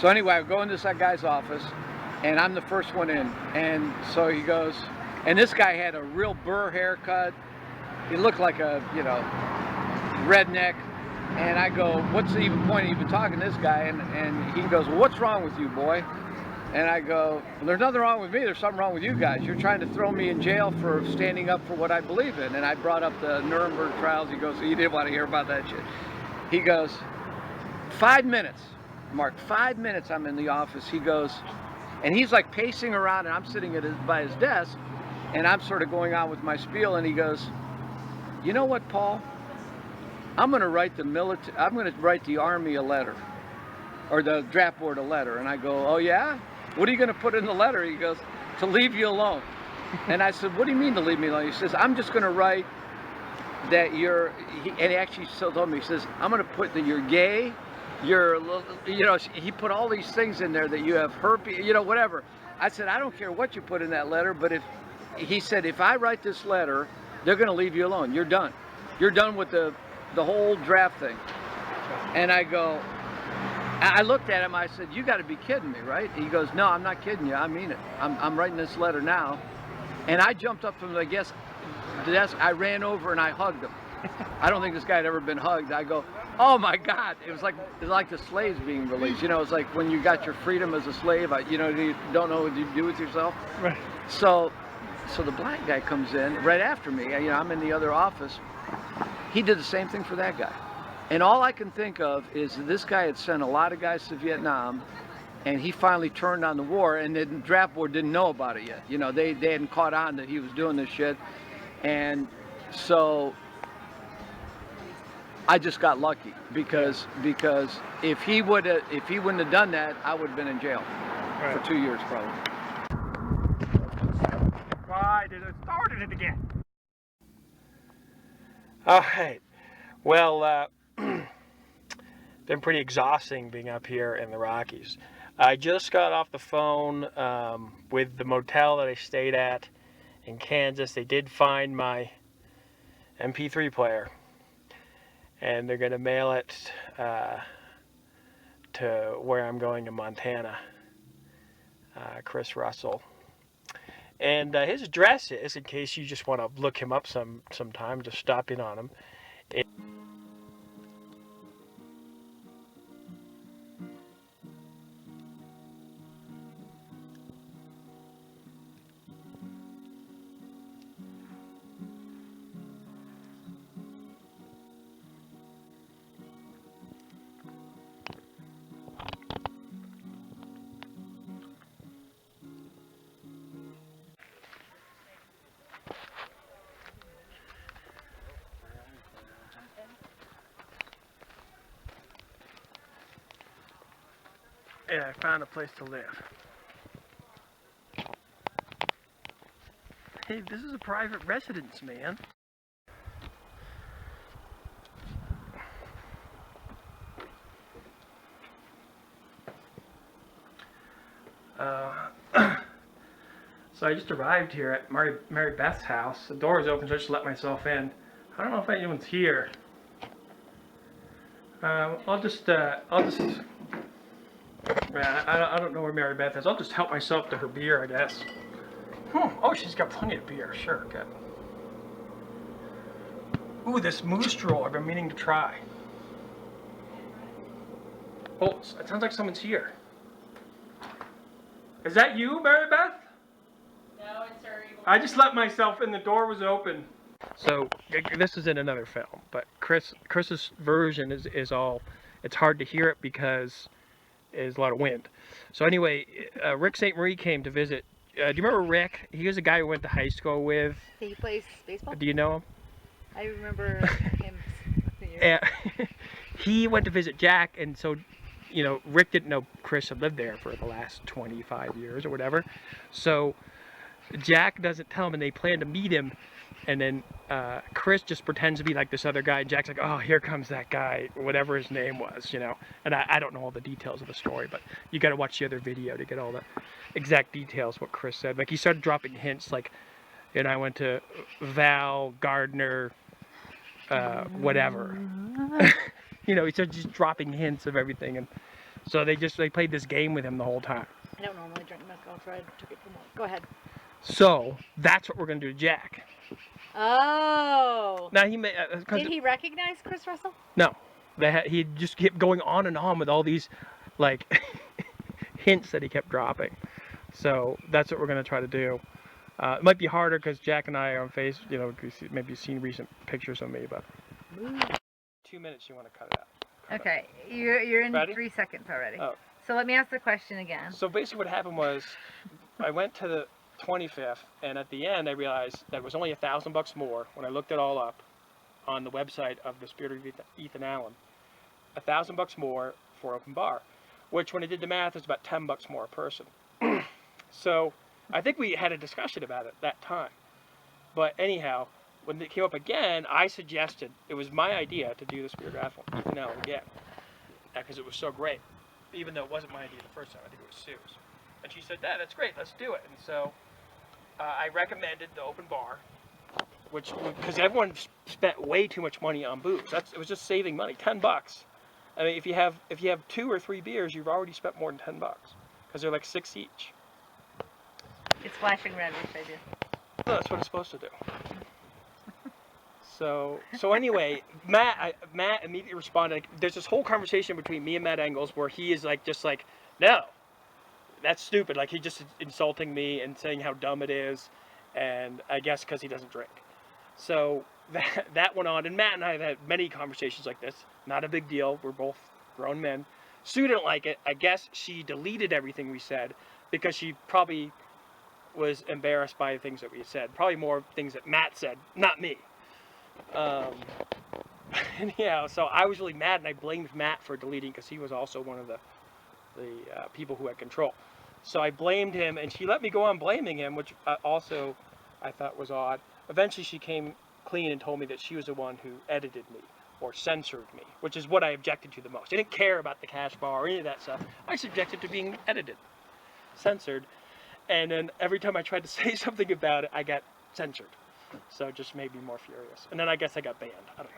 So anyway, I go into this guy's office, and I'm the first one in. And so he goes, and this guy had a real burr haircut. He looked like a, you know, redneck. And I go, what's the even point of even talking to this guy? And he goes, well, what's wrong with you, boy? And I go, well, there's nothing wrong with me. There's something wrong with you guys. You're trying to throw me in jail for standing up for what I believe in. And I brought up the Nuremberg trials. He goes, you didn't want to hear about that shit. He goes, 5 minutes, Mark, 5 minutes I'm in the office. He goes, and he's like pacing around, and I'm sitting by his desk, and I'm sort of going on with my spiel, and he goes, you know what, Paul? I'm going to write the Army a letter, or the draft board a letter. And I go, oh yeah? What are you going to put in the letter? He goes, to leave you alone. And I said, what do you mean to leave me alone? He says, I'm just going to write that and he actually told me, he says, I'm going to put that you're gay, you know, he put all these things in there, that you have herpes, you know, whatever. I said, I don't care what you put in that letter, but he said, if I write this letter, they're going to leave you alone. You're done. You're done with the whole draft thing. And I go, I looked at him, I said, you got to be kidding me, right? He goes, no, I'm not kidding you, I mean it. I'm writing this letter now. And I jumped up from the desk, I ran over and I hugged him. I don't think this guy had ever been hugged. I go, oh my God. It was like the slaves being released. You know, it's like when you got your freedom as a slave, you know, you don't know what you do with yourself. Right. So the black guy comes in right after me. You know, I'm in the other office. He did the same thing for that guy. And all I can think of is that this guy had sent a lot of guys to Vietnam, and he finally turned on the war, and the draft board didn't know about it yet. You know, they hadn't caught on that he was doing this shit. And so I just got lucky because if he wouldn't have done that, I would have been in jail for 2 years probably. Why did it started it again? All right. Well, been pretty exhausting being up here in the Rockies. I just got off the phone with the motel that I stayed at in Kansas. They did find my MP3 player, and they're going to mail it to where I'm going in Montana, Chris Russell. And his address is, in case you just want to look him up sometime, just stop in on him. And I found a place to live. Hey, this is a private residence, man. So I just arrived here at Mary Beth's house. The door is open, so I just let myself in. I don't know if anyone's here. I'll just. I don't know where Mary Beth is. I'll just help myself to her beer, I guess. Oh, she's got plenty of beer. Sure, good. Ooh, this moose drool I've been meaning to try. Oh, it sounds like someone's here. Is that you, Mary Beth? No, it's her. I just let myself in. The door was open. So this is in another film, but Chris's version is all. It's hard to hear it because there's a lot of wind. So anyway, Rick St. Marie came to visit. Do you remember Rick? He was a guy we went to high school with. He plays baseball? Do you know him? I remember him. He went to visit Jack, and so, you know, Rick didn't know Chris had lived there for the last 25 years or whatever. So Jack doesn't tell him, and they plan to meet him. And then Chris just pretends to be like this other guy. And Jack's like, oh, here comes that guy, whatever his name was, you know. And I don't know all the details of the story, but you got to watch the other video to get all the exact details what Chris said. Like, he started dropping hints, like, and I went to Val Gardner, whatever. You know, he started just dropping hints of everything. And So they played this game with him the whole time. I don't normally drink mezcal, so I took it from work. Go ahead. So that's what we're gonna do to Jack. Oh. Now he may. Did he recognize Chris Russell? No, he just kept going on and on with all these, like, hints that he kept dropping. So that's what we're gonna try to do. It might be harder because Jack and I are on face. You know, maybe you've seen recent pictures of me, but 2 minutes. You want to cut it out? Okay, you're in Ready? 3 seconds already. Oh. So let me ask the question again. So basically, what happened was, I went to the 25th, and at the end, I realized that it was only $1,000 more when I looked it all up on the website of the Spirit of Ethan Allen. $1,000 more for open bar, which when I did the math is about $10 more a person. So I think we had a discussion about it that time. But anyhow, when it came up again, I suggested, it was my idea to do the Spirit of Ethan Allen again, because it was so great. Even though it wasn't my idea the first time, I think it was Sue's. And she said, that's great, let's do it. And so I recommended the open bar, because everyone spent way too much money on booze. It was just saving money, $10. I mean, if you have 2 or 3 beers, you've already spent more than $10, because they're like 6 each. It's flashing red, which I do. No, that's what it's supposed to do. So anyway, Matt immediately responded. There's this whole conversation between me and Matt Engels where he is just like, no, that's stupid. Like, he's just insulting me and saying how dumb it is, and I guess because he doesn't drink. So that went on, and Matt and I have had many conversations like this. Not a big deal. We're both grown men. Sue didn't like it. I guess she deleted everything we said because she probably was embarrassed by the things that we said. Probably more things that Matt said, not me. Yeah, so I was really mad, and I blamed Matt for deleting because he was also one of the people who had control. So I blamed him, and she let me go on blaming him, which also I thought was odd. Eventually she came clean and told me that she was the one who edited me or censored me, which is what I objected to the most. I didn't care about the cash bar or any of that stuff. I just objected to being edited, censored, and then every time I tried to say something about it, I got censored. So it just made me more furious. And then I guess I got banned. I don't know.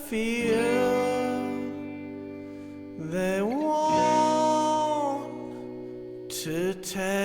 feel. They want to take